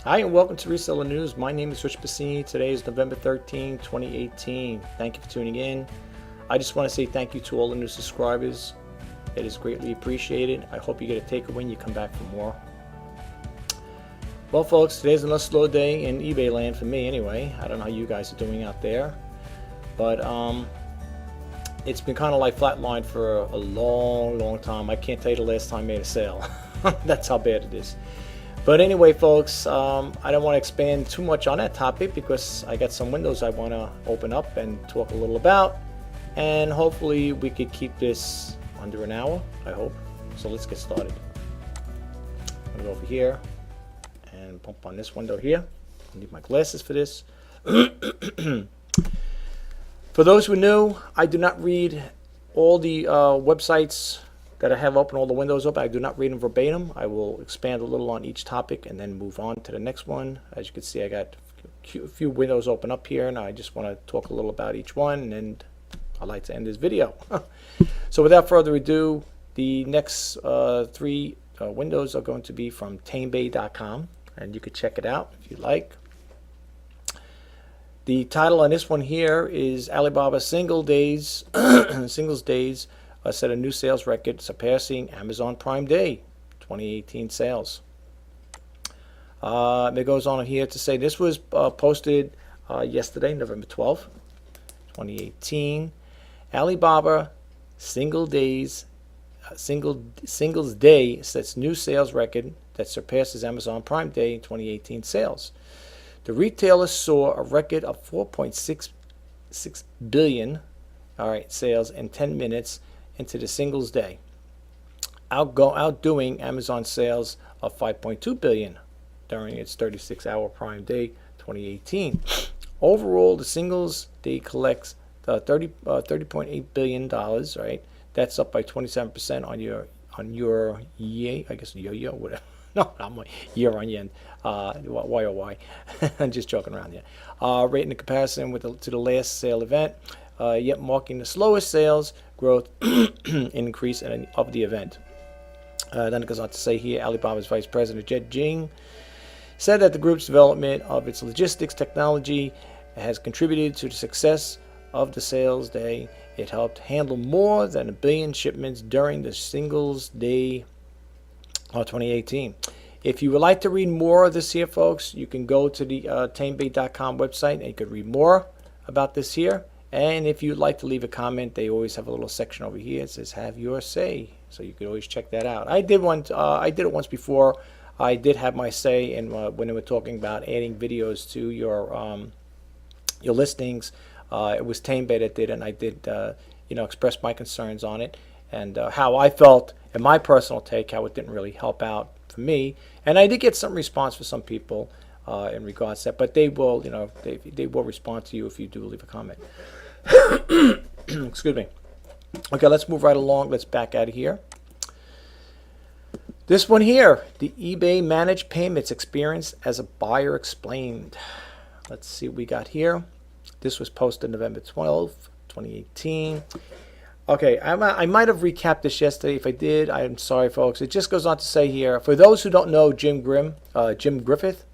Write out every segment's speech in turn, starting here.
Hi and welcome to Reseller News. My name is Rich Pasini. Today is November 13, 2018. Thank you for tuning in. I just want to say thank you to all the new subscribers. It is greatly appreciated. I hope you get a takeaway and you come back for more. Well, folks, today's another slow day in eBay land for me anyway. I don't know how you guys are doing out there. But it's been kind of like flatlined for a long time. I can't tell you the last time I made a sale. That's how bad it is. But anyway, folks, I don't want to expand too much on that topic because I got some windows I want to open up and talk a little about. And hopefully we could keep this under an hour, I hope. So let's get started. I'm going to go over here and bump on this window here. I need my glasses for this. For those who are new, I do not read all the websites that I have open, all the windows open. I do not read them verbatim. I will expand a little on each topic and then move on to the next one. As you can see, I got a few windows open up here, and I just want to talk a little about each one, and I'd like to end this video. So without further ado, the next three windows are going to be from tamebay.com, and you could check it out if you like. The title on this one here is Alibaba Singles Days set a new sales record, surpassing Amazon Prime Day 2018 sales. It goes on here to say this was posted yesterday, November 12th, 2018. Alibaba Singles Day sets new sales record that surpasses Amazon Prime Day 2018 sales. The retailer saw a record of 4.66 billion sales in 10 minutes into the Singles Day, outdoing Amazon sales of 5.2 billion during its 36-hour Prime Day 2018. Overall, the Singles Day collects $30.8 billion. Right, that's up by 27% on your year, whatever. No, I'm like year on year, YOY. I'm just joking around here. Rate in the comparison to the last sale event, yet marking the slowest sales growth increase of the event. Then it goes on to say here, Alibaba's Vice President Jed Jing said that the group's development of its logistics technology has contributed to the success of the sales day. It helped handle more than 1 billion shipments during the Singles Day 2018. If you would like to read more of this here, folks, you can go to the tamebay.com website and you could read more about this here. And if you'd like to leave a comment, they always have a little section over here. It says "Have your say," so you could always check that out. I did it once before. I did have my say in when they were talking about adding videos to your listings. It was TameBay that did it, and I did express my concerns on it and how I felt in my personal take, how it didn't really help out for me. And I did get some response for some people in regards to that, but they will, they will respond to you if you do leave a comment. Excuse me. Okay, let's move right along. Let's back out of here. This one here, the eBay managed payments experience as a buyer explained. Let's see what we got here. This was posted November 12th, 2018. Okay, I might have recapped this yesterday. If I did, I'm sorry, folks. It just goes on to say here, for those who don't know Jim Griffith,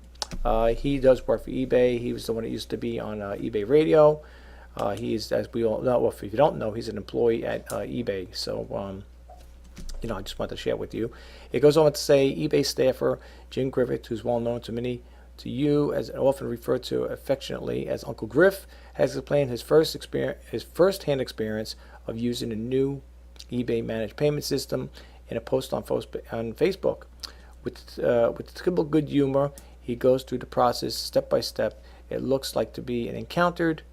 he does work for eBay. He was the one that used to be on eBay Radio. He's, as we all know, well, if you don't know, he's an employee at eBay. So, I just wanted to share with you. It goes on to say eBay staffer Jim Griffith, who's well known to you, as often referred to affectionately as Uncle Griff, has explained his first-hand experience of using the new eBay managed payment system in a post on Facebook. With typical good humor, he goes through the process step by step. It looks like he encountered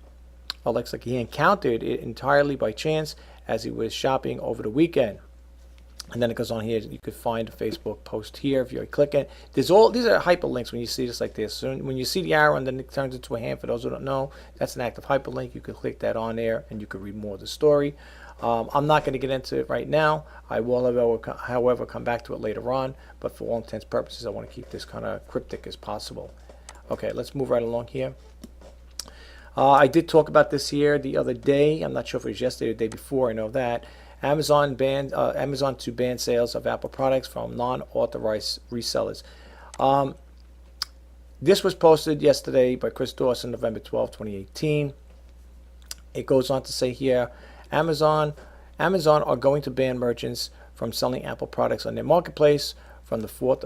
it entirely by chance as he was shopping over the weekend. And then it goes on here. You could find a Facebook post here if you click it. These are hyperlinks when you see this like this. So when you see the arrow and then it turns into a hand, for those who don't know, that's an active hyperlink. You can click that on there and you can read more of the story. I'm not going to get into it right now. I will, however, come back to it later on. But for all intents and purposes, I want to keep this kind of cryptic as possible. Okay, let's move right along here. I did talk about this here the other day. I'm not sure if it was yesterday or the day before. I know that. Amazon to ban sales of Apple products from non-authorized resellers. This was posted yesterday by Chris Dawson, November 12, 2018. It goes on to say here, Amazon are going to ban merchants from selling Apple products on their marketplace from the 4th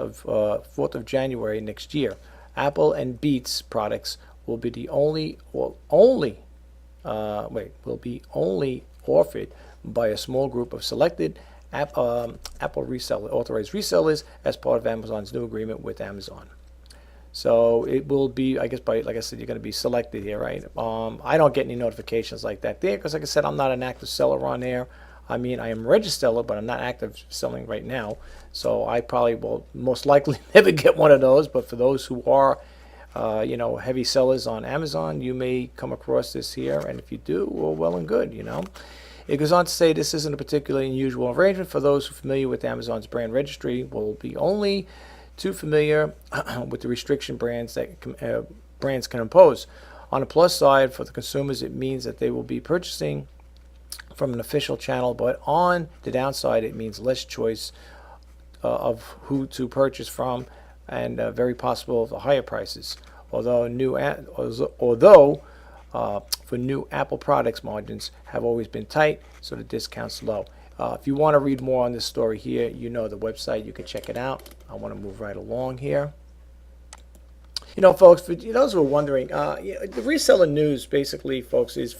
of January next year. Apple and Beats products will be the only offered by a small group of selected Apple authorized resellers as part of Amazon's new agreement with Amazon. So it will be, I guess, like I said, you're going to be selected here, right? I don't get any notifications like that there because, like I said, I'm not an active seller on there. I mean, I am a registered, but I'm not active selling right now. So I probably will most likely never get one of those. But for those who are, heavy sellers on Amazon, you may come across this here. And if you do, well and good, It goes on to say this isn't a particularly unusual arrangement for those who are familiar with Amazon's brand registry. Will be only too familiar with the restriction brands that brands can impose. On the plus side, for the consumers, it means that they will be purchasing from an official channel, but on the downside, it means less choice of who to purchase from, and very possible the higher prices. Although for new Apple products, margins have always been tight, so the discount's low. If you want to read more on this story here, the website, you can check it out. I want to move right along here. Folks, for those who are wondering, the reseller news basically, folks, it's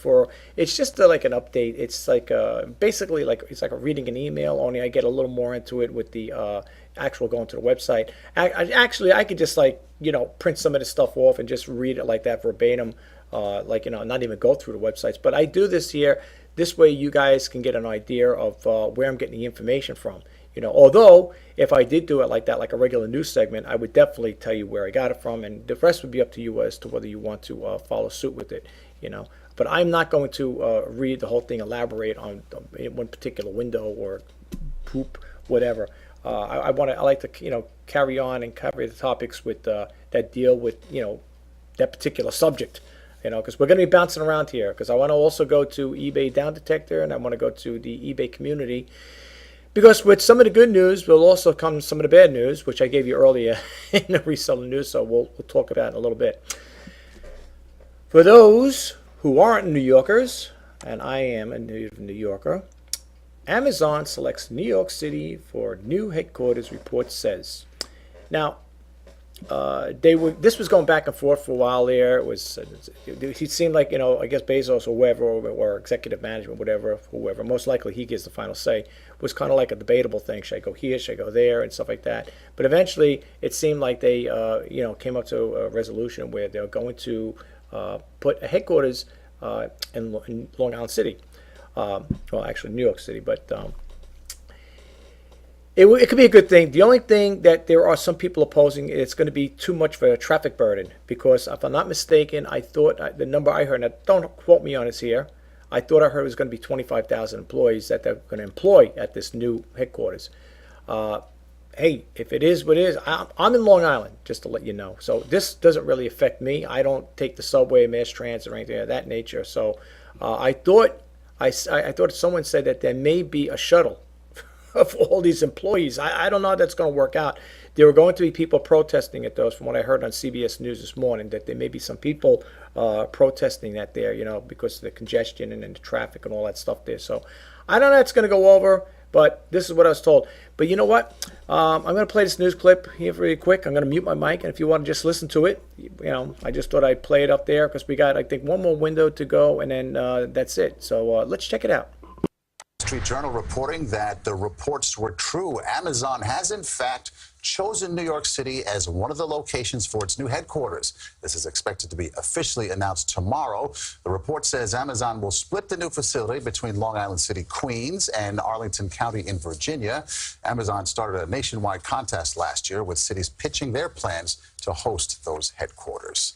just like an update. It's like basically it's like reading an email, only I get a little more into it with the actual going to the website. I could just print some of this stuff off and just read it like that verbatim, not even go through the websites. But I do this here. This way you guys can get an idea of where I'm getting the information from. Although if I did do it like that, like a regular news segment, I would definitely tell you where I got it from, and the rest would be up to you as to whether you want to follow suit with it. But I'm not going to read the whole thing, elaborate on one particular window or poop, whatever. I like to carry on and cover the topics with that deal with that particular subject. Because we're going to be bouncing around here. Because I want to also go to eBay Down Detector, and I want to go to the eBay community. Because with some of the good news will also come some of the bad news, which I gave you earlier in the reseller news. So we'll talk about it in a little bit. For those who aren't New Yorkers, and I am a native New Yorker, Amazon selects New York City for new headquarters, report says. Now, this was going back and forth for a while there. It seemed like, I guess Bezos or whoever, or executive management, whoever, most likely he gets the final say, was kind of like a debatable thing. Should I go here? Should I go there? And stuff like that. But eventually it seemed like they, came up to a resolution where they're going to put a headquarters in Long Island City. Well, actually New York City, but it could be a good thing. The only thing that there are some people opposing, it's going to be too much of a traffic burden, because if I'm not mistaken, I thought the number I heard, and don't quote me on this here, I thought I heard it was going to be 25,000 employees that they're going to employ at this new headquarters. Hey, if it is what it is, I'm in Long Island, just to let you know. So this doesn't really affect me. I don't take the subway, mass transit, or anything of that nature. So I thought someone said that there may be a shuttle of all these employees. I don't know how that's going to work out. There were going to be people protesting at those, from what I heard on CBS News this morning, that there may be some people protesting that there, because of the congestion and the traffic and all that stuff there. So I don't know how it's going to go over, but this is what I was told. But you know what? I'm going to play this news clip here really quick. I'm going to mute my mic, and if you want to just listen to it, I just thought I'd play it up there because we got, I think, one more window to go, and then that's it. So let's check it out. Street Journal reporting that the reports were true. Amazon has, in fact, chosen New York City as one of the locations for its new headquarters. This is expected to be officially announced tomorrow. The report says Amazon will split the new facility between Long Island City, Queens, and Arlington County in Virginia. Amazon started a nationwide contest last year with cities pitching their plans to host those headquarters.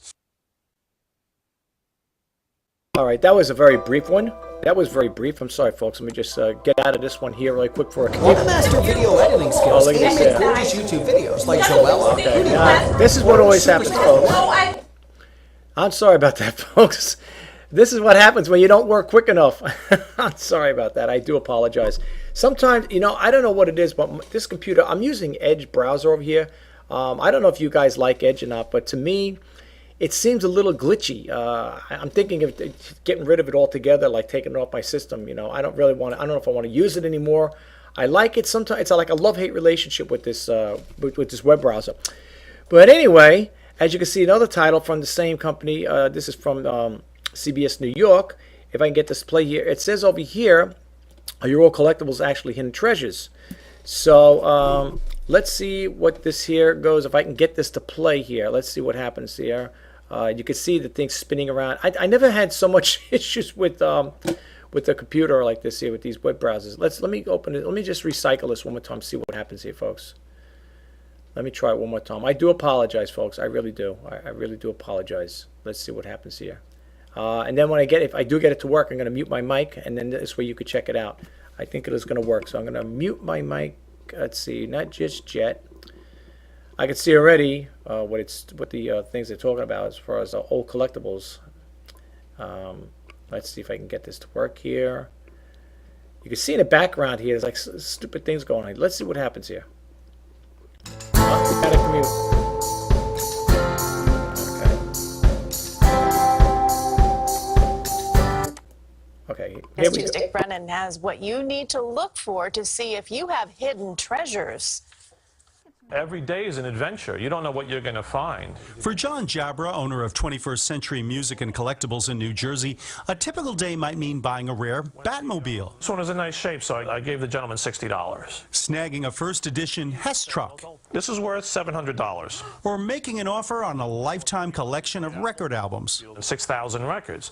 All right, that was a very brief one. That was very brief. I'm sorry, folks. Let me just get out of this one here really quick for a Want to master video editing skills and make gorgeous YouTube videos like Joella? Okay, now, this is what always happens, folks. I'm sorry about that, folks. This is what happens when you don't work quick enough. I'm sorry about that. I do apologize. Sometimes, I don't know what it is, but this computer, I'm using Edge browser over here. I don't know if you guys like Edge or not, but to me, it seems a little glitchy. I'm thinking of getting rid of it altogether, like taking it off my system. I don't really want to, I don't know if I want to use it anymore. I like it sometimes. It's like a love-hate relationship with this with this web browser. But anyway, as you can see, another title from the same company. This is from CBS New York. If I can get this to play here, it says over here, your all collectibles actually hidden treasures. So let's see what this here goes. If I can get this to play here, let's see what happens here. You can see the thing spinning around. I never had so much issues with the computer like this here with these web browsers. Let me open it. Let me just recycle this one more time. See what happens here, folks. Let me try it one more time. I do apologize, folks. I really do. I really do apologize. Let's see what happens here. And then when if I do get it to work, I'm going to mute my mic, and then this way you could check it out. I think it is going to work. So I'm going to mute my mic. Let's see, not just yet. I can see already what the things they're talking about as far as old collectibles. Let's see if I can get this to work here. You can see in the background here, there's like stupid things going on. Let's see what happens here. Oh, we gotta commute. Okay, here we go. Dick Brennan has what you need to look for to see if you have hidden treasures. Every day is an adventure. You don't know what you're going to find. For John Jabra, owner of 21st Century Music and Collectibles in New Jersey, a typical day might mean buying a rare Batmobile. This one is in nice shape, so I gave the gentleman $60. Snagging a first edition Hess truck. This is worth $700. Or making an offer on a lifetime collection of record albums. 6,000 records.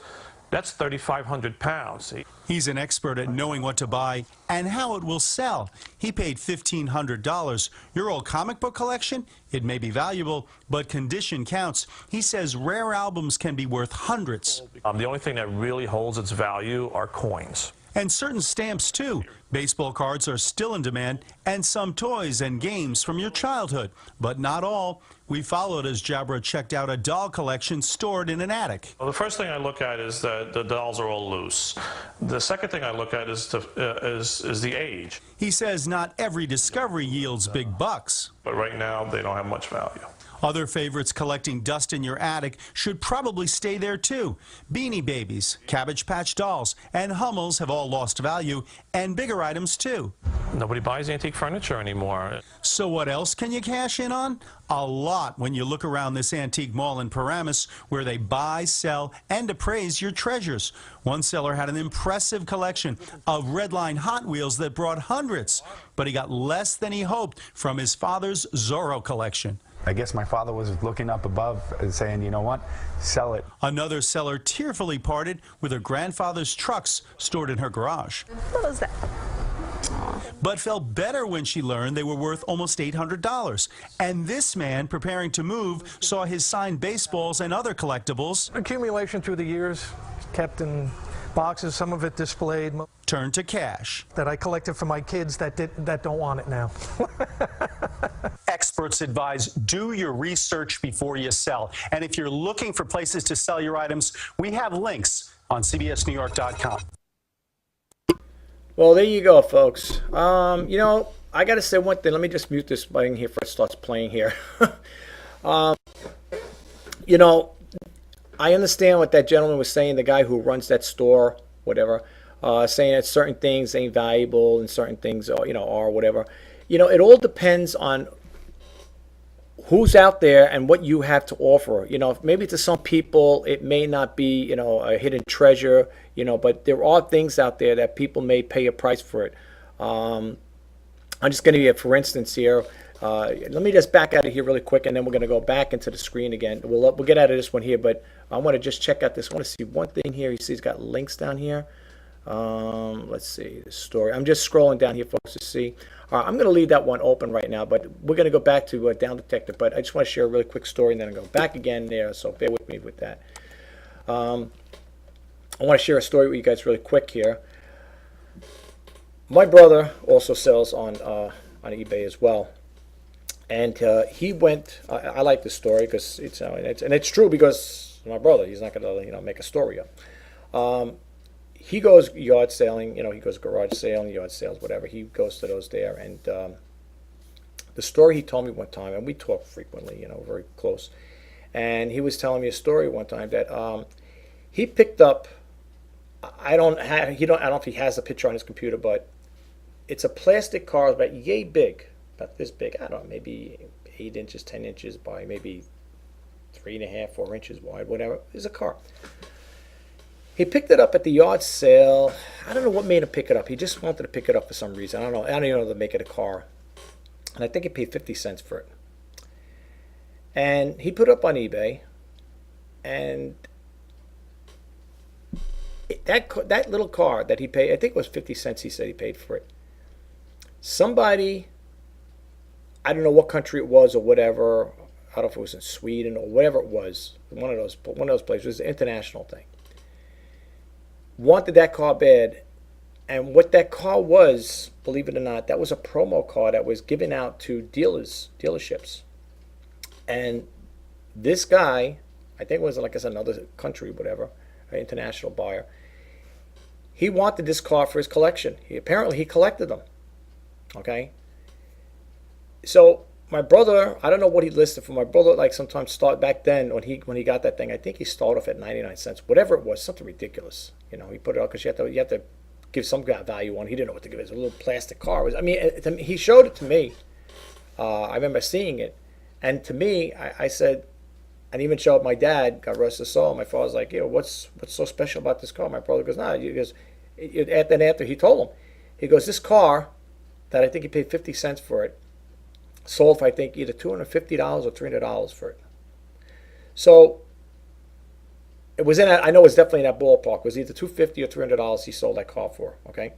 That's 3,500 pounds. He's an expert at knowing what to buy and how it will sell. He paid $1,500. Your old comic book collection? It may be valuable, but condition counts. He says rare albums can be worth hundreds. The only thing that really holds its value are coins. And certain stamps, too. Baseball cards are still in demand, and some toys and games from your childhood. But not all. We followed as Jabra checked out a doll collection stored in an attic. Well, the first thing I look at is that the dolls are all loose. The second thing I look at is the age. He says not every discovery yields big bucks. But right now, they don't have much value. Other favorites collecting dust in your attic should probably stay there too. Beanie Babies, Cabbage Patch Dolls, and Hummels have all lost value, and bigger items too. Nobody buys antique furniture anymore. So what else can you cash in on? A lot when you look around this antique mall in Paramus, where they buy, sell, and appraise your treasures. One seller had an impressive collection of Redline Hot Wheels that brought hundreds, but he got less than he hoped from his father's Zorro collection. I guess my father was looking up above and saying, you know what, sell it. Another seller tearfully parted with her grandfather's trucks stored in her garage. What was that? But felt better when she learned they were worth almost $800. And this man, preparing to move, saw his signed baseballs and other collectibles Accumulation through the years, kept in boxes, some of it displayed, turn to cash. that I collected for my kids that don't want it now. Experts advise do your research before you sell. And if you're looking for places to sell your items, we have links on cbsnewyork.com. Well, there you go, folks. I got to say one thing. Let me just mute this thing here before it starts playing here. I understand what that gentleman was saying, the guy who runs that store, whatever, saying that certain things ain't valuable and certain things, are whatever. It all depends on who's out there and what you have to offer. Maybe to some people it may not be, a hidden treasure, but there are things out there that people may pay a price for it. I'm just going to give you, for instance, here. Let me just back out of here really quick, and then we're going to go back into the screen again. We'll get out of this one here, but I want to just check out this. I want to see one thing here. You see, it's got links down here. Let's see the story. I'm just scrolling down here, folks, to see. All right, I'm going to leave that one open right now, but we're going to go back to Down Detective. But I just want to share a really quick story, and then I'll go back again there. So bear with me with that. I want to share a story with you guys really quick here. My brother also sells on eBay as well. And he went. I like this story because it's true because my brother. He's not going to make a story up. He goes yard sailing. He goes garage sailing, yard sales, whatever. He goes to those there, and The story he told me one time, and we talk frequently, very close, and he was telling me a story one time that he picked up. I don't know if he has a picture on his computer, but it's a plastic car about yay big, about this big. I don't know, maybe 8 inches, 10 inches by maybe 3.5, 4 inches wide, whatever. It's a car. He picked it up at the yard sale. I don't know what made him pick it up. He just wanted to pick it up for some reason. I don't know. I don't even know the make of the car. And I think he paid 50 cents for it. And he put it up on eBay. And that little car that he paid, I think it was 50 cents he said he paid for it. Somebody, I don't know what country it was or whatever. I don't know if it was in Sweden or whatever it was. One of those places. It was an international thing. Wanted that car bad. And what that car was, believe it or not, that was a promo car that was given out to dealerships. And this guy, I think it was like another country, whatever, an international buyer. He wanted this car for his collection. Apparently he collected them. Okay. So my brother, I don't know what he listed for. My brother, like sometimes start back then when he got that thing. I think he started off at 99 cents, whatever it was, something ridiculous. He put it out because you have to give some value on. He didn't know what to give. It was a little plastic car. He showed it to me. I remember seeing it, and to me, I said, and even showed my dad. God rest his soul. My father's like, what's so special about this car? My brother goes, nah. He goes, after he told him, he goes, this car that I think he paid 50 cents for it, sold for I think either $250 or $300 for it. So it was I know it's definitely in that ballpark. It was either $250 or $300 he sold that car for. Okay,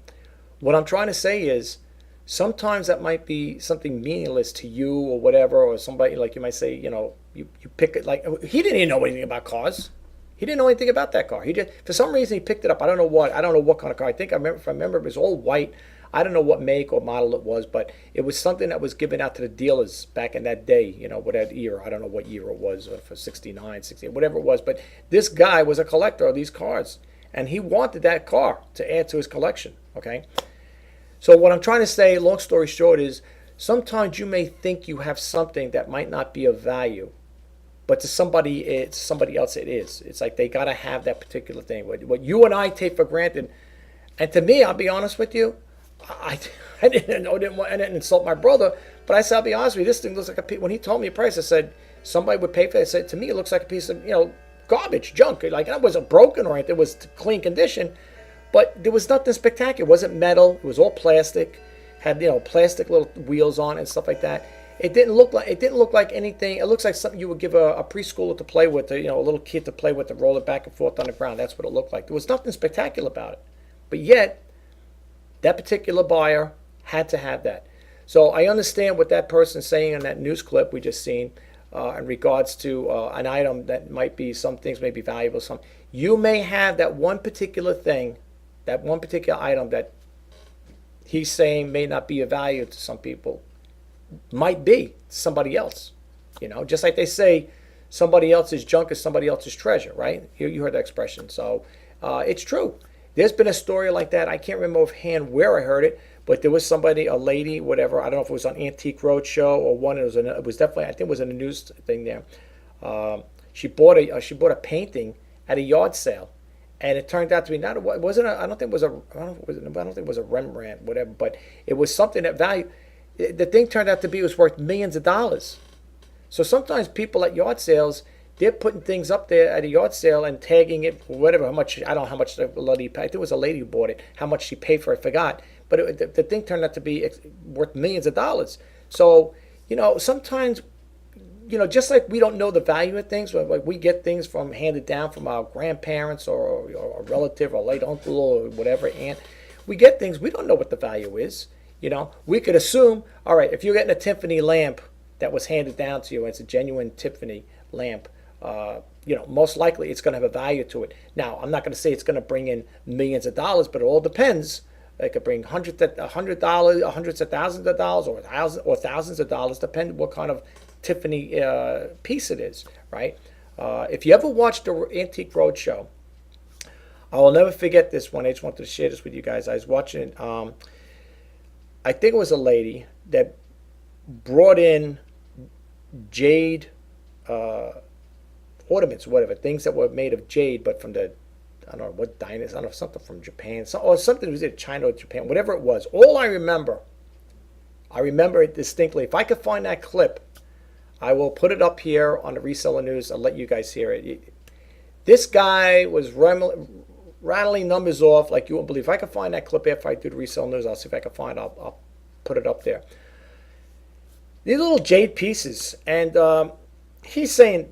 what I'm trying to say is sometimes that might be something meaningless to you or whatever, or somebody like you might say, you pick it. Like he didn't even know anything about cars. He didn't know anything about that car. He did for some reason he picked it up. I don't know what kind of car. If I remember it was all white. I don't know what make or model it was, but it was something that was given out to the dealers back in that day, whatever year. I don't know what year it was, for 69, 68, whatever it was. But this guy was a collector of these cars, and he wanted that car to add to his collection, okay? So what I'm trying to say, long story short, is sometimes you may think you have something that might not be of value, but to somebody else it is. It's like they got to have that particular thing. What you and I take for granted, and to me, I'll be honest with you, I didn't insult my brother, but I said, I'll be honest with you, this thing looks like a piece. When he told me a price, I said, somebody would pay for it. I said, to me, it looks like a piece of, garbage, junk. Like, it wasn't broken or anything. It was clean condition, but there was nothing spectacular. It wasn't metal. It was all plastic, had, plastic little wheels on it and stuff like that. It didn't look like anything. It looks like something you would give a preschooler to play with, a little kid to play with, to roll it back and forth on the ground. That's what it looked like. There was nothing spectacular about it, but yet that particular buyer had to have that. So I understand what that person's saying in that news clip we just seen in regards to an item that might be, some things may be valuable. Some you may have that one particular thing, that one particular item that he's saying may not be of value to some people, might be to somebody else. Just like they say, somebody else's junk is somebody else's treasure, right? You heard that expression. So it's true. There's been a story like that. I can't remember offhand where I heard it, but there was somebody, a lady, whatever. I don't know if it was on Antique Roadshow or one. It was definitely, I think it was in a news thing there. She bought a painting at a yard sale, and it turned out to be not. It wasn't. I don't think it was a Rembrandt, whatever. But it was something that value. The thing turned out to be was worth millions of dollars. So sometimes people at yard sales, they're putting things up there at a yard sale and tagging it, whatever, how much, I don't know how much the lady paid. I think it was a lady who bought it, how much she paid for it, I forgot. But the thing turned out to be worth millions of dollars. So, sometimes, just like we don't know the value of things, like we get things handed down from our grandparents or a relative or late uncle or whatever, aunt. We get things, we don't know what the value is. We could assume, all right, if you're getting a Tiffany lamp that was handed down to you, and it's a genuine Tiffany lamp, most likely it's going to have a value to it. Now, I'm not going to say it's going to bring in millions of dollars, but it all depends. It could bring hundreds of thousands of dollars, or thousands of dollars, depending what kind of Tiffany piece it is, right? If you ever watched the Antique Roadshow, I will never forget this one. I just wanted to share this with you guys. I was watching. I think it was a lady that brought in jade ornaments, whatever, things that were made of jade, but from the, I don't know what dynasty, I don't know, something from Japan, or something was it China or Japan, whatever it was. All I remember it distinctly. If I could find that clip, I will put it up here on the Reseller News. I'll let you guys hear it. This guy was rattling numbers off like you won't believe. If I can find that clip after I do the Reseller News, I'll see if I can find it. I'll put it up there. These little jade pieces, and he's saying,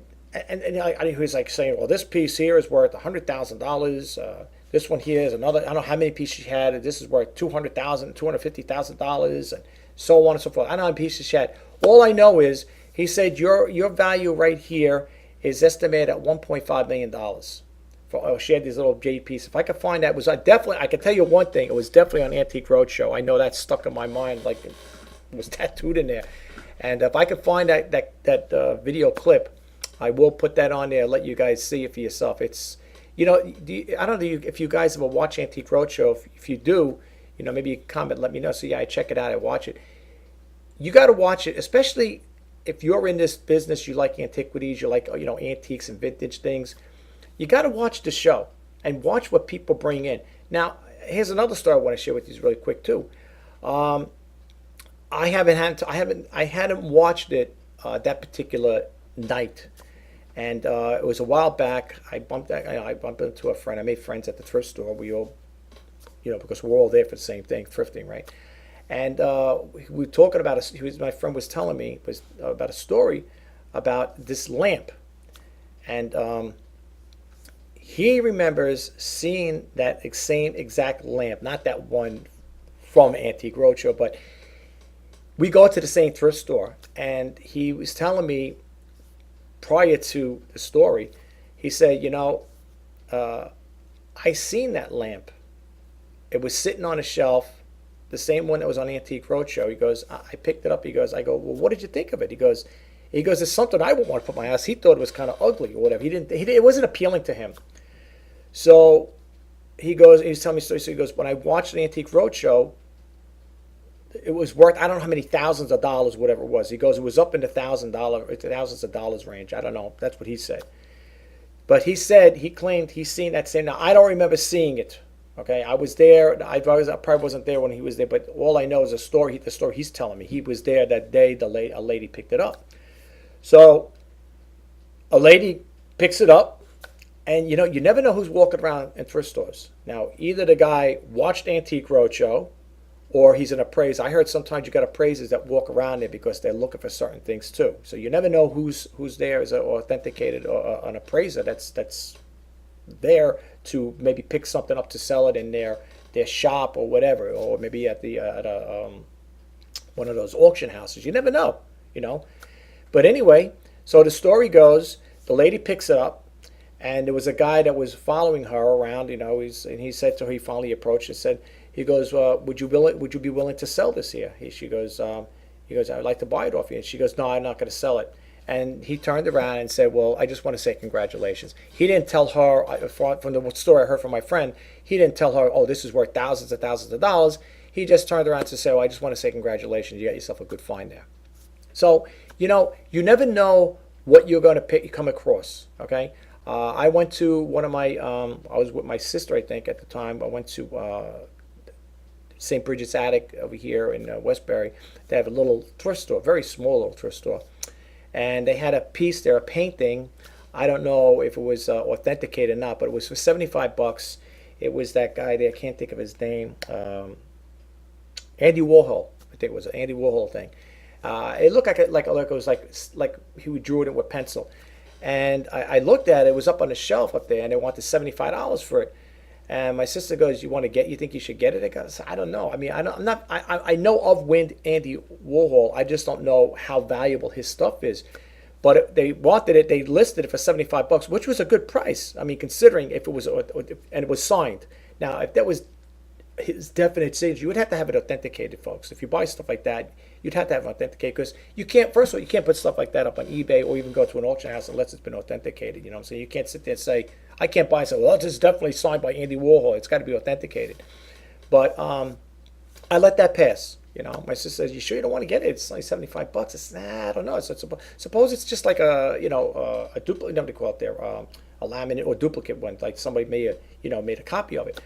and he was like saying, well, this piece here is worth $100,000. This one here is another. I don't know how many pieces she had. This is worth $200,000, $250,000, and so on and so forth. I don't know how many pieces she had. All I know is he said your value right here is estimated at $1.5 million. She had these little jade pieces. If I could find that, I can tell you one thing. It was definitely on Antique Roadshow. I know that stuck in my mind like it was tattooed in there. And if I could find that video clip, I will put that on there. Let you guys see it for yourself. It's, I don't know if you guys ever watch Antique Roadshow. If you do, maybe you can comment, let me know. So yeah, I check it out. I watch it. You got to watch it, especially if you're in this business. You like antiquities. You like antiques and vintage things. You got to watch the show and watch what people bring in. Now, here's another story I want to share with you really quick too. I hadn't watched it that particular night, and it was a while back. I bumped into a friend. I made friends at the thrift store. We all, because we're all there for the same thing, thrifting, right? And we were talking about my friend was telling me about a story about this lamp, and he remembers seeing that same exact lamp, not that one from Antique Roadshow, but we go to the same thrift store, and he was telling me prior to the story, he said, I seen that lamp. It was sitting on a shelf, the same one that was on Antique Roadshow. He goes, I picked it up. He goes, I go, well, what did you think of it? He goes, it's something I wouldn't want to put in my house. He thought it was kind of ugly or whatever. It wasn't appealing to him. So he goes, he's telling me a story. So he goes, when I watched the Antique Roadshow, it was worth, I don't know how many thousands of dollars, whatever it was. He goes, it was up in the thousands of dollars range. I don't know. That's what he said. But he claimed he's seen that same. Now, I don't remember seeing it. Okay, I was there. I probably wasn't there when he was there, but all I know is the story he's telling me. He was there that day. A lady picked it up. So a lady picks it up, and you never know who's walking around in thrift stores. Now, either the guy watched Antique Roadshow, or he's an appraiser. I heard sometimes you got appraisers that walk around there because they're looking for certain things too. So you never know who's there as an authenticated or an appraiser that's there to maybe pick something up to sell it in their shop or whatever, or maybe at one of those auction houses. You never know, But anyway, so the story goes, the lady picks it up, and there was a guy that was following her around, and he said to her, he finally approached and said, he goes, would you be willing to sell this here? He goes, I'd like to buy it off you. And she goes, no, I'm not going to sell it. And he turned around and said, well, I just want to say congratulations. He didn't tell her, from the story I heard from my friend, he didn't tell her, oh, this is worth thousands and thousands of dollars. He just turned around to say, oh, I just want to say congratulations. You got yourself a good find there. So, you never know what you're going to come across, okay? I went to one of my, I was with my sister, I think, at the time. I went to St. Bridget's Attic over here in Westbury. They have a little thrift store, very small little thrift store. And they had a piece there, a painting. I don't know if it was authenticated or not, but it was for $75. It was that guy there, I can't think of his name. Andy Warhol, I think it was an Andy Warhol thing. It looked like it was like he drew it with pencil. And I looked at it, it was up on the shelf up there, and they wanted $75 for it. And my sister goes, you think you should get it? I goes, I don't know. I mean, I know of Andy Warhol. I just don't know how valuable his stuff is. But they wanted it. They listed it for $75, which was a good price. I mean, considering if it was, and it was signed. Now, if that was his definite signature, you would have to have it authenticated, folks. If you buy stuff like that, you'd have to have it authenticated, because you can't, first of all, you can't put stuff like that up on eBay or even go to an auction house unless it's been authenticated. You know what I'm saying? You can't sit there and say, I can't buy something. Well, this is definitely signed by Andy Warhol. It's got to be authenticated. But I let that pass. You know, my sister says, "You sure you don't want to get it? It's only $75." I said, "Nah, I don't know." So suppose it's just like a, you know, a duplicate. What do they call it there? A laminate or duplicate one, like somebody made a, you know, made a copy of it.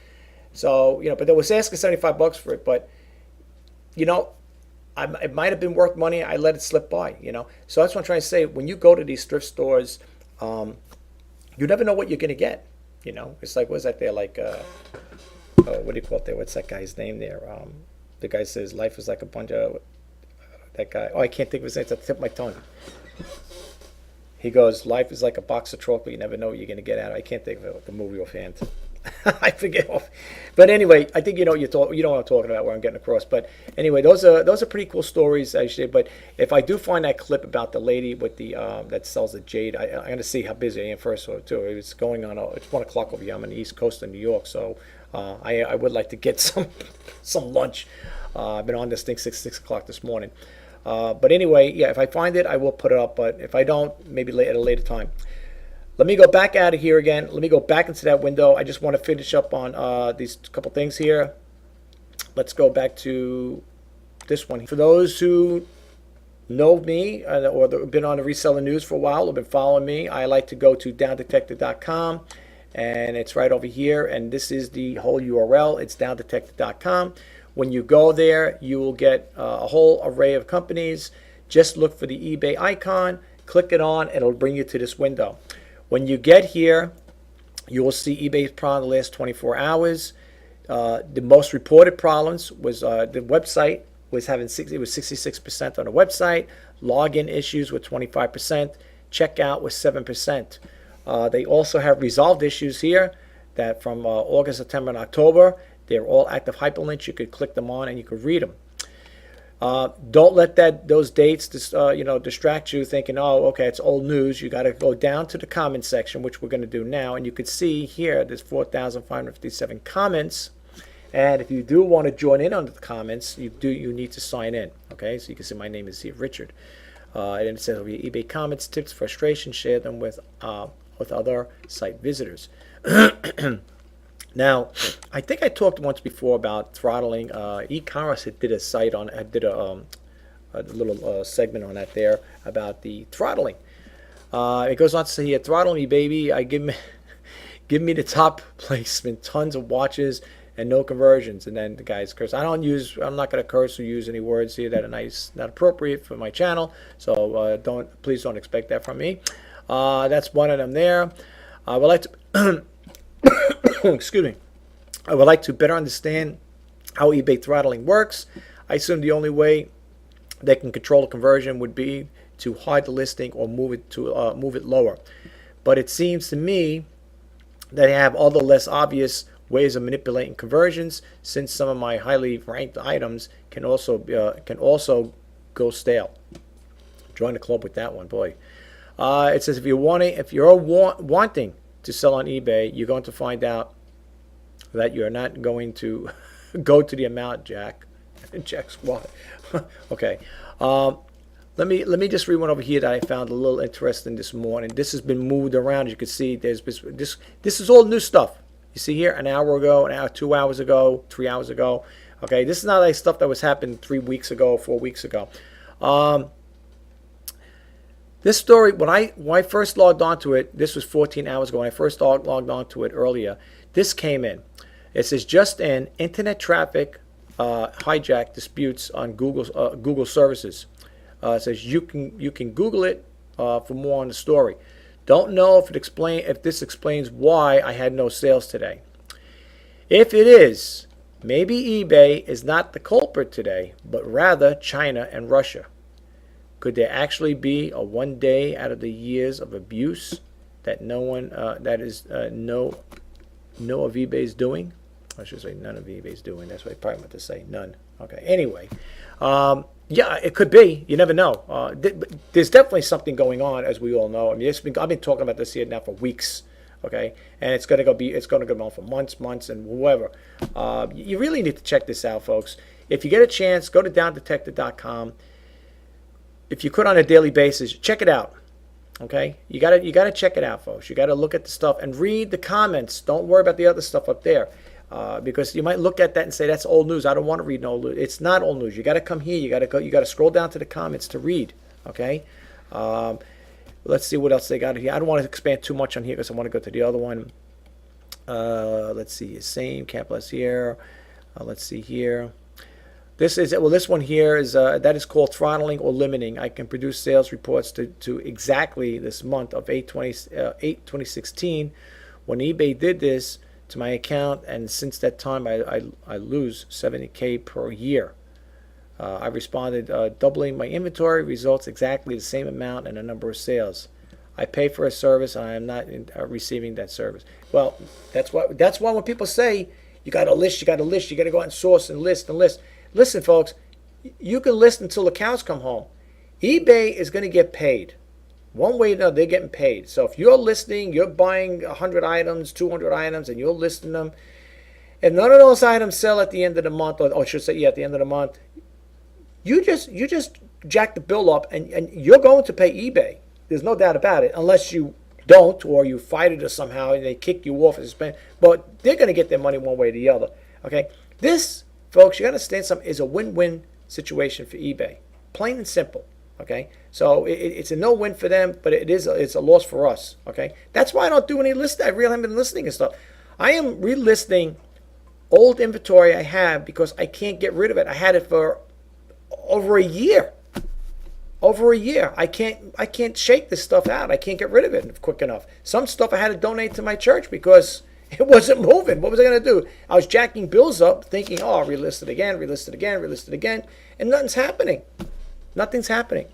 So, you know, but they was asking $75 for it. But, you know, it might have been worth money. I let it slip by. You know, so that's what I'm trying to say. When you go to these thrift stores, you never know what you're gonna get. You know, it's like, what's that there? Like, what do you call it there? What's that guy's name there? The guy says life is like a bunch of, that guy, oh, I can't think of his name, it's at the tip of my tongue. He goes, life is like a box of chocolate, you never know what you're going to get out of it. I can't think of it, the movie offhand. I forget. But anyway, I think you know you know what I'm talking about, where I'm getting across. But anyway, those are pretty cool stories, actually. But if I do find that clip about the lady with the that sells the jade, I'm going to see how busy I am first too. It's going on. It's 1 o'clock over here. I'm on the East Coast of New York, so I would like to get some lunch. I've been on this thing since 6 o'clock this morning. But anyway, yeah, if I find it, I will put it up. But if I don't, maybe at a later time. Let me go back out of here again. Let me go back into that window. I just want to finish up on these couple things here. Let's go back to this one. For those who know me or have been on the Reseller News for a while or been following me, I like to go to downdetected.com, and it's right over here. And this is the whole URL. It's downdetected.com. When you go there, you will get a whole array of companies. Just look for the eBay icon, click it on, and it'll bring you to this window. When you get here, you will see eBay's problem in the last 24 hours. The most reported problems was the website was having it was 66% on the website. Login issues were 25%. Checkout was 7%. They also have resolved issues here that from August, September, and October. They're all active hyperlinks. You could click them on and you could read them. Don't let those dates distract you thinking, oh, okay, it's old news. You got to go down to the comment section, which we're going to do now. And you could see here there's 4,557 comments. And if you do want to join in on the comments, you need to sign in. Okay, so you can see my name is here, Richard. And it says over here, eBay comments, tips, frustration, share them with other site visitors. Now, I think I talked once before about throttling. E-commerce did a site on, did a little segment on that there about the throttling. It goes on to say here, throttle me, baby. Give me the top placement, tons of watches and no conversions. And then the guys curse. I'm not going to curse or use any words here that are not appropriate for my channel. So please don't expect that from me. That's one of them there. I would like to. Excuse me. I would like to better understand how eBay throttling works. I assume the only way they can control the conversion would be to hide the listing or move it lower. But it seems to me that they have other less obvious ways of manipulating conversions, since some of my highly ranked items can also go stale. Join the club with that one, boy. It says if you're wanting to sell on eBay, you're going to find out that you're not going to go to the amount, Jack. Jack Squad. Okay. Let me just read one over here that I found a little interesting this morning. This has been moved around. As you can see, this is all new stuff. You see here, an hour ago, 2 hours ago, 3 hours ago. Okay, this is not like stuff that was happening 3 weeks ago, 4 weeks ago. This story, when I first logged onto it, this was 14 hours ago. When I first logged onto it earlier, this came in. It says just in, internet traffic hijack disputes on Google services. It says you can Google it for more on the story. Don't know if this explains why I had no sales today. If it is, maybe eBay is not the culprit today, but rather China and Russia. Could there actually be a one day out of the years of abuse that no one no of eBay's doing? I should say none of eBay's doing. That's what I probably meant to say. None. Okay. Anyway, yeah, it could be. You never know. There's definitely something going on, as we all know. I mean, I've been talking about this here now for weeks. Okay, and it's going to go on for months, and whoever. You really need to check this out, folks. If you get a chance, go to downdetected.com. If you could on a daily basis, check it out. Okay, you gotta check it out, folks. You gotta look at the stuff and read the comments. Don't worry about the other stuff up there. Because you might look at that and say that's old news. I don't want to read no old news. It's not old news. You got to come here. You got to go. You got to scroll down to the comments to read. Okay. Let's see what else they got here. I don't want to expand too much on here because I want to go to the other one. Let's see. Same capitalist here. Let's see here. This one here is that is called throttling or limiting. I can produce sales reports to exactly this month of 8/2016 when eBay did this to my account, and since that time I lose 70K per year. I responded, doubling my inventory results exactly the same amount and a number of sales. I pay for a service and I am not receiving that service. Well, that's why when people say you got to list, you got to go out and source and list and list. Listen, folks, you can list until the cows come home. eBay is going to get paid. One way or another, they're getting paid. So if you're listing, you're buying 100 items, 200 items, and you're listing them, if none of those items sell at the end of the month, or I should say, at the end of the month, you just jack the bill up, and you're going to pay eBay. There's no doubt about it, unless you don't, or you fight it or somehow, and they kick you off as spend. But they're going to get their money one way or the other. Okay, this, folks, you got to understand something, is a win-win situation for eBay, plain and simple. Okay, so it's a no-win for them, but it's a loss for us. Okay, that's why I don't do any listing. I really haven't been listing and stuff. I am relisting old inventory I have because I can't get rid of it. I had it for over a year. I can't shake this stuff out. I can't get rid of it quick enough. Some stuff I had to donate to my church because it wasn't moving. What was I going to do? I was jacking bills up, thinking, oh, I'll relist it again, and nothing's happening. Nothing's happening.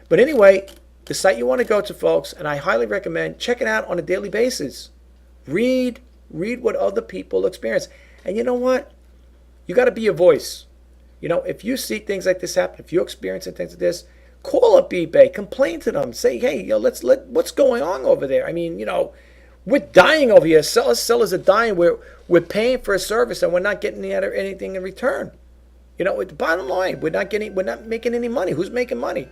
But anyway, the site you want to go to, folks, and I highly recommend, check it out on a daily basis. Read what other people experience. And you know what? You got to be a voice. You know, if you see things like this happen, if you're experiencing things like this, call up eBay, complain to them, say, hey, what's going on over there? I mean, we're dying over here. Sellers are dying. We're paying for a service and we're not getting anything in return. The bottom line, we're not making any money. Who's making money?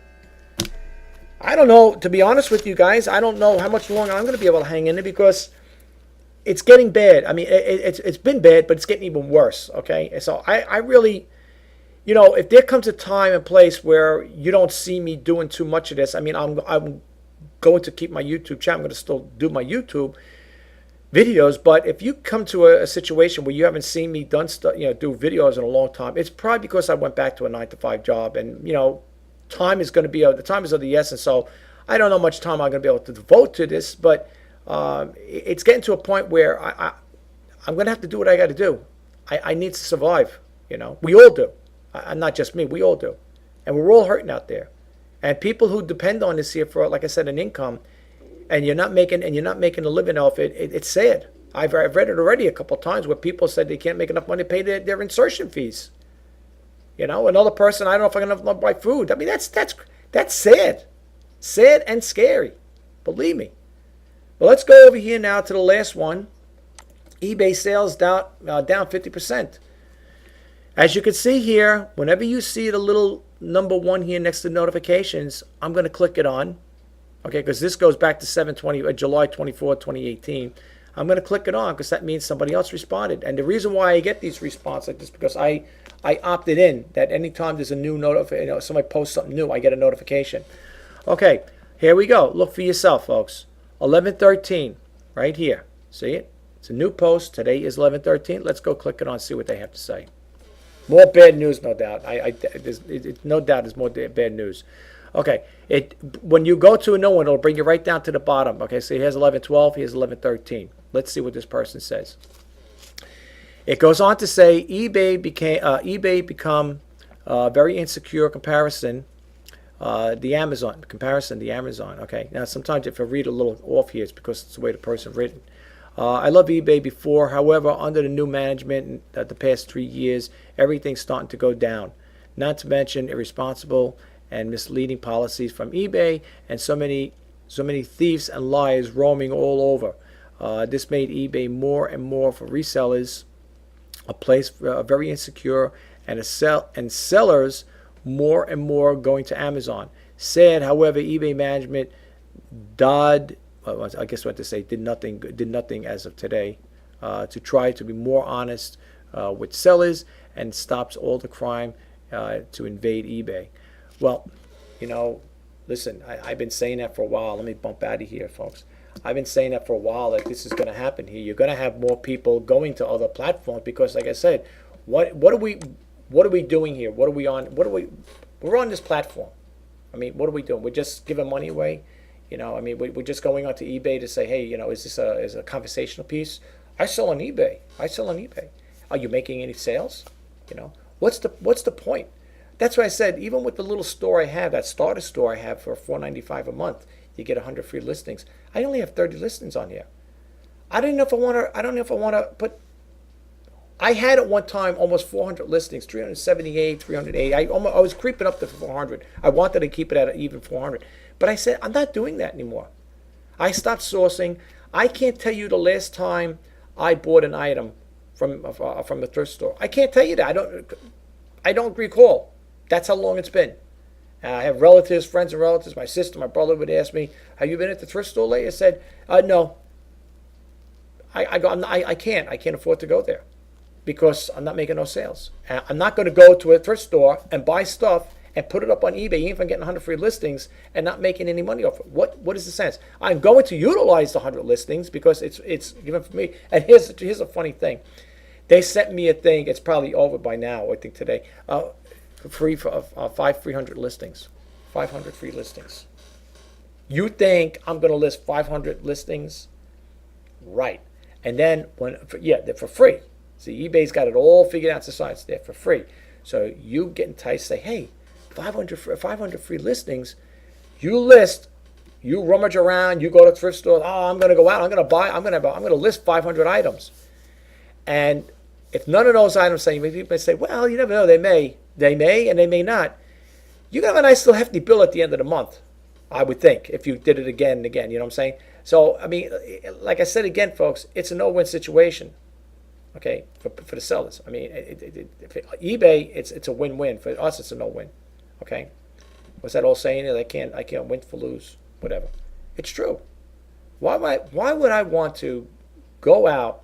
I don't know. To be honest with you guys, I don't know how much longer I'm going to be able to hang in there because it's getting bad. I mean, it's been bad, but it's getting even worse. Okay, so I really, if there comes a time and place where you don't see me doing too much of this, I mean, I'm going to keep my YouTube channel. I'm going to still do my YouTube videos, but if you come to a situation where you haven't seen me do videos in a long time, it's probably because I went back to a 9-to-5 job, and time is going to be the time is of the essence. So I don't know how much time I'm going to be able to devote to this, but it's getting to a point where I'm going to have to do what I got to do. I need to survive. We all do. Not just me. We all do, and we're all hurting out there. And people who depend on this here for, like I said, an income, and you're not making a living off it, it's sad. I've read it already a couple of times where people said they can't make enough money to pay their insertion fees. Another person, I don't know if I can have enough to buy food. I mean, that's sad, sad and scary. Believe me. Well, let's go over here now to the last one. eBay sales down 50%. As you can see here, whenever you see the little number 1 here next to notifications, I'm going to click it on. Okay, because this goes back to July 24, 2018. I'm going to click it on because that means somebody else responded. And the reason why I get these responses like this because I opted in that anytime there's a new notification, somebody posts something new, I get a notification. Okay, here we go. Look for yourself, folks. 11/13, right here. See it? It's a new post. Today is 11/13. Let's go click it on and see what they have to say. More bad news, no doubt. No doubt there's more bad news. Okay, when you go to a new one, it'll bring you right down to the bottom. Okay, so here's 11/12, here's 11/13. Let's see what this person says. It goes on to say eBay become very insecure comparison. The Amazon. Okay, now sometimes if I read a little off here, it's because it's the way the person written. I love eBay before. However, under the new management the past 3 years, everything's starting to go down. Not to mention irresponsible and misleading policies from eBay and so many thieves and liars roaming all over. This made eBay more and more for resellers a place very insecure, and sellers more and more going to Amazon. Sad, however, eBay management did nothing as of today. to try to be more honest with sellers and stops all the crime to invade eBay. Well, listen, I've been saying that for a while. Let me bump out of here, folks. I've been saying that for a while, that this is going to happen here. You're going to have more people going to other platforms because, like I said, what are we doing here? What are we on? We're on this platform. I mean, what are we doing? We're just giving money away. We're just going onto eBay to say, hey, is this a conversational piece? I sell on eBay. Are you making any sales? What's the point? That's why I said, even with the little store I have, that starter store I have for $4.95 a month, you get 100 free listings. I only have 30 listings on here. I don't know if I want to put. I had at one time almost 400 listings, 378, 380. I was creeping up to 400. I wanted to keep it at even 400, but I said I'm not doing that anymore. I stopped sourcing. I can't tell you the last time I bought an item from the thrift store. I can't tell you that. I don't recall. That's how long it's been. I have relatives, friends and relatives. My sister, my brother would ask me, have you been at the thrift store lately? I said, no. I can't afford to go there because I'm not making no sales. I'm not going to go to a thrift store and buy stuff and put it up on eBay, even if I'm getting 100 free listings and not making any money off it. What is the sense? I'm going to utilize the 100 listings because it's given for me. And here's a funny thing. They sent me a thing. It's probably over by now, I think today. Free for 500 listings, 500 free listings. You think I'm going to list 500 listings? Right. And then they're for free. See, eBay's got it all figured out to science. They're for free. So you get enticed, say, hey, 500 free listings. You list, you rummage around, you go to thrift store. Oh, I'm going to go out. I'm going to list 500 items. And if none of those items say, maybe people say, well, you never know, they may and they may not. You got a nice little hefty bill at the end of the month, I would think, if you did it again and again. You know what I'm saying? So, I mean, like I said again, folks, it's a no-win situation, okay, for the sellers. I mean, eBay, it's a win-win. For us, it's a no-win, okay? What's that old saying? I can't win for lose, whatever. It's true. Why would I want to go out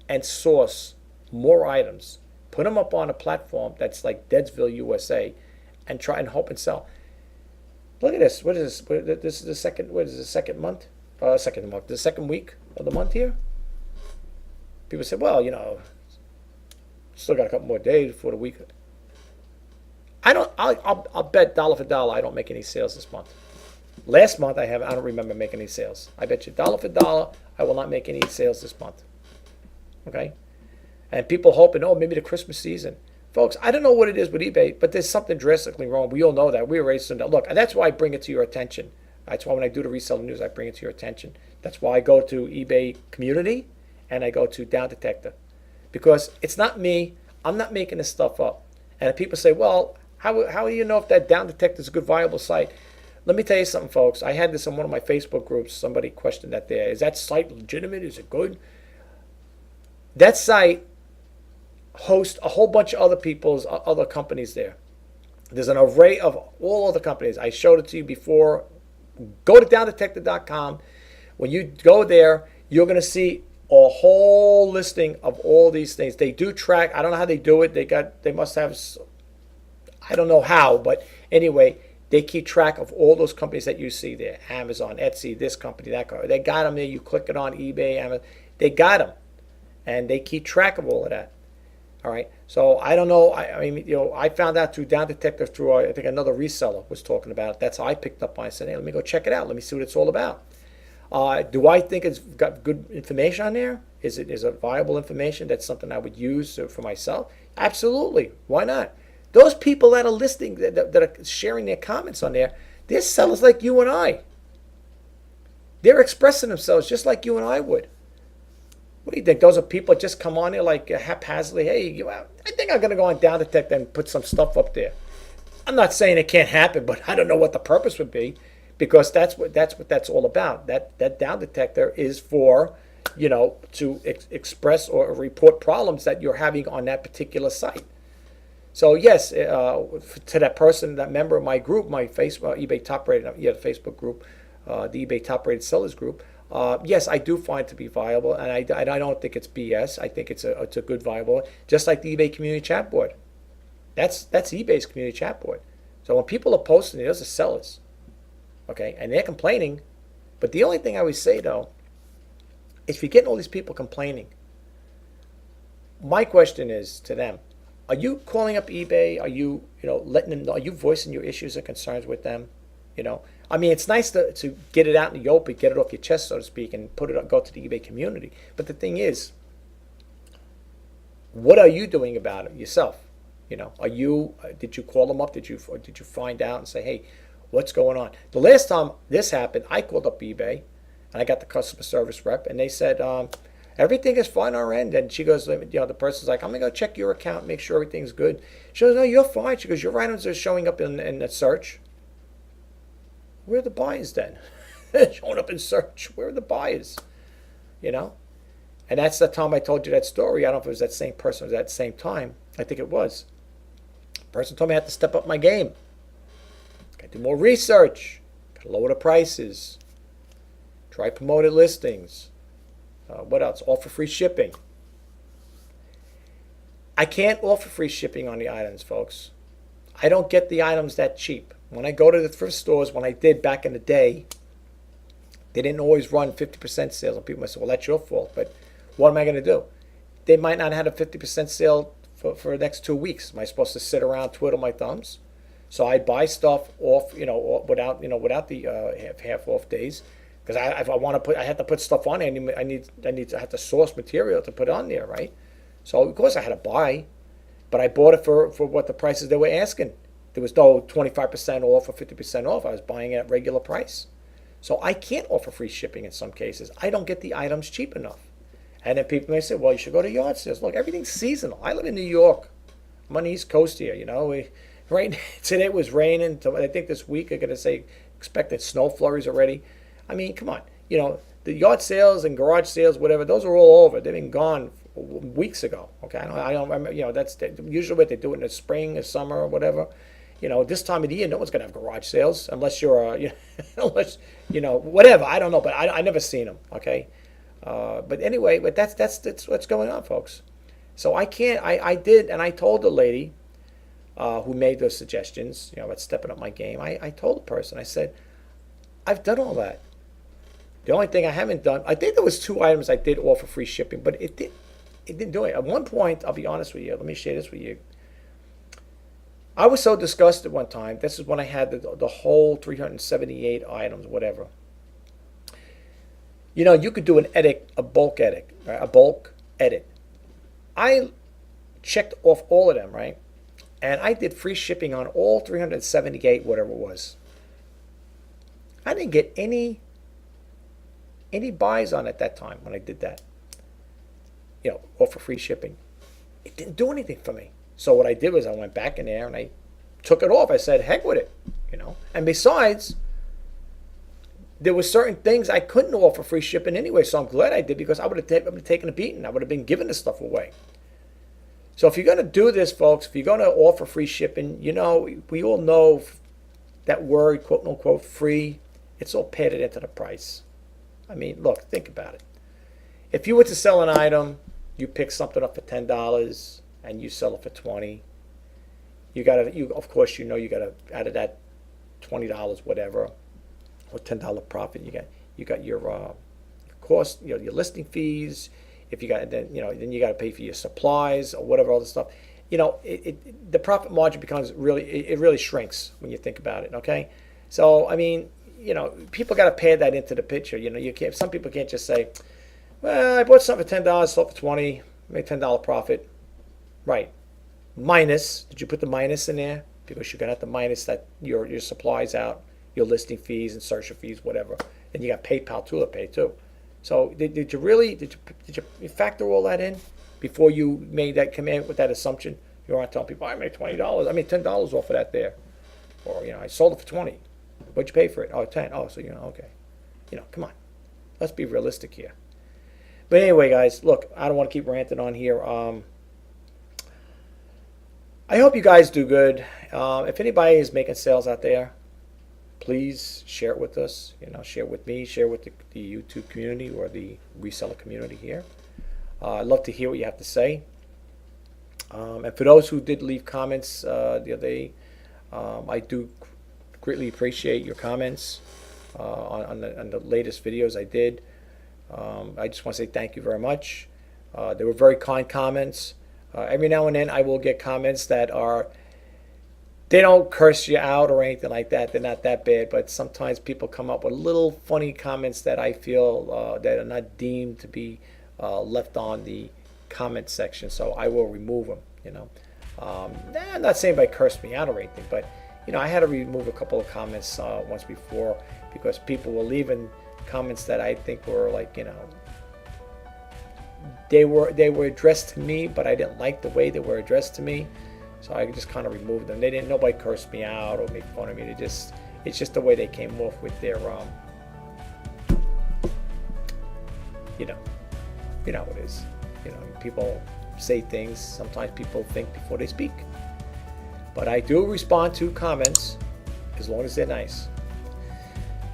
and source more items, put them up on a platform that's like Deadsville, USA, and try and hope and sell? Look at this. What is this? This is the second. What is the second month? Second month. The second week of the month here. People say, well, still got a couple more days before the week. I'll bet dollar for dollar I don't make any sales this month. Last month I don't remember making any sales. I bet you dollar for dollar I will not make any sales this month. Okay? And people hoping, maybe the Christmas season. Folks, I don't know what it is with eBay, but there's something drastically wrong. We all know that. We already said that. Look, and that's why I bring it to your attention. That's why when I do the Reseller News, I bring it to your attention. That's why I go to eBay Community and I go to Down Detector. Because it's not me. I'm not making this stuff up. And if people say, well, how do you know if that Down Detector is a good, viable site? Let me tell you something, folks. I had this on one of my Facebook groups. Somebody questioned that there. Is that site legitimate? Is it good? That site hosts a whole bunch of other companies there. There's an array of all other companies. I showed it to you before. Go to downdetector.com. When you go there, you're going to see a whole listing of all these things. They do track. I don't know how they do it. They must have, I don't know how, but anyway, they keep track of all those companies that you see there. Amazon, Etsy, this company, that company. They got them there. You click it on eBay, Amazon. They got them. And they keep track of all of that. All right. So I don't know. I found out through Down Detector through I think another reseller was talking about it. That's how I picked up on it. I said, hey, let me go check it out. Let me see what it's all about. Do I think it's got good information on there? Is it viable information? That's something I would use for myself? Absolutely. Why not? Those people that are listing, that are sharing their comments on there, they're sellers like you and I. They're expressing themselves just like you and I would. What do you think? Those are people that just come on there like haphazardly. Hey, I think I'm going to go on Down Detector and put some stuff up there. I'm not saying it can't happen, but I don't know what the purpose would be, because that's what that's all about. That Down Detector is for, to express or report problems that you're having on that particular site. So yes, to that person, that member of my group, my Facebook eBay Top Rated, Facebook group, the eBay Top Rated Sellers group, Yes, I do find it to be viable, and I don't think it's BS. I think it's a good viable, just like the eBay community chat board. That's eBay's community chat board. So when people are posting, those are sellers, okay, and they're complaining. But the only thing I would say though, if you're getting all these people complaining, my question is to them: are you calling up eBay? Are you letting them know? Are you voicing your issues and concerns with them? I mean, it's nice to get it out in the open, get it off your chest, so to speak, and put it go to the eBay community. But the thing is, what are you doing about it yourself? Are you did you call them up? Did you find out and say, hey, what's going on? The last time this happened, I called up eBay, and I got the customer service rep, and they said everything is fine on our end. And she goes, the person's like, I'm gonna go check your account, make sure everything's good. She goes, no, you're fine. She goes, your items are showing up in the search. Where are the buyers then? Showing up in search. Where are the buyers? And that's the time I told you that story. I don't know if it was that same person or that same time. I think it was. The person told me I had to step up my game. Got to do more research. Got to lower the prices. Try promoted listings. What else? Offer free shipping. I can't offer free shipping on the items, folks. I don't get the items that cheap. When I go to the thrift stores, when I did back in the day, they didn't always run 50% sales. And people might say, well, that's your fault. But what am I going to do? They might not have a 50% sale for the next 2 weeks. Am I supposed to sit around, twiddle my thumbs? So I buy stuff off, without the half off days, because if I want to I have to put stuff on there. I have to source material to put on there, right? So of course I had to buy, but I bought it for what the prices they were asking. There was no 25% off or 50% off. I was buying it at regular price. So I can't offer free shipping in some cases. I don't get the items cheap enough. And then people may say, well, you should go to yard sales. Look, everything's seasonal. I live in New York. I'm on the East Coast here, right today it was raining. I think this week they're going to say expected snow flurries already. I mean, come on. The yard sales and garage sales, whatever, those are all over. They've been gone weeks ago. Okay, I don't remember. That's usually what they do it in the spring or summer or whatever. This time of the year, no one's gonna have garage sales unless you're, unless whatever. I don't know, but I never seen them. Okay, but anyway, but that's what's going on, folks. So I can't. I did, and I told the lady who made those suggestions, about stepping up my game. I told the person, I said, I've done all that. The only thing I haven't done, I think there was 2 items I did offer free shipping, but it didn't do it. At one point, I'll be honest with you. Let me share this with you. I was so disgusted one time. This is when I had the whole 378 items, whatever. You could do an edit, a bulk edit, right? A bulk edit. I checked off all of them, right? And I did free shipping on all 378, whatever it was. I didn't get any buys on it that time when I did that. Offer free shipping. It didn't do anything for me. So what I did was I went back in there and I took it off. I said, heck with it, And besides, there were certain things I couldn't offer free shipping anyway. So I'm glad I did, because I would have taken a beating. I would have been giving this stuff away. So if you're going to do this, folks, if you're going to offer free shipping, we all know that word, quote unquote, free, it's all padded into the price. I mean, look, think about it. If you were to sell an item, you pick something up for $10 and you sell it for $20. Of course, you got to out of that $20, whatever, or $10 profit, you got your cost, your listing fees. If you got then you got to pay for your supplies or whatever other stuff. The profit margin becomes really shrinks when you think about it. Okay, so I mean, people got to pad that into the picture. You can't. Some people can't just say, well, I bought something for $10, sold for $20, made $10 profit. Right. Minus, did you put the minus in there? Because you're gonna have to minus that your supplies out, your listing fees, insertion fees, whatever. And you got PayPal to pay too. So did you factor all that in before you made that command with that assumption? You aren't telling people, I made $20. I made $10 off of that there. Or I sold it for $20. What'd you pay for it? Oh, $10. Oh, so okay. Come on. Let's be realistic here. But anyway, guys, look, I don't want to keep ranting on here. I hope you guys do good. If anybody is making sales out there, please share it with us. Share it with me, share it with the YouTube community or the reseller community here. I'd love to hear what you have to say. And for those who did leave comments the other day, I do greatly appreciate your comments on the latest videos I did. I just want to say thank you very much. They were very kind comments. Every now and then I will get comments that they don't curse you out or anything like that. They're not that bad, but sometimes people come up with little funny comments that I feel that are not deemed to be left on the comment section, so I will remove them. I'm not saying by curse me out or anything, but I had to remove a couple of comments once before because people were leaving comments that I think were like, they were addressed to me, but I didn't like the way they were addressed to me, so I just kind of removed them. Nobody cursed me out or make fun of me. It's just the way they came off with their you know how it is. People say things. Sometimes people think before they speak. But I do respond to comments as long as they're nice.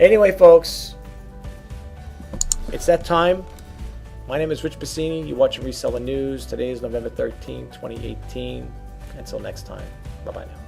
Anyway, folks, it's that time. My name is Rich Pasini. You're watching Reseller News. Today is November 13, 2018. Until next time, bye-bye now.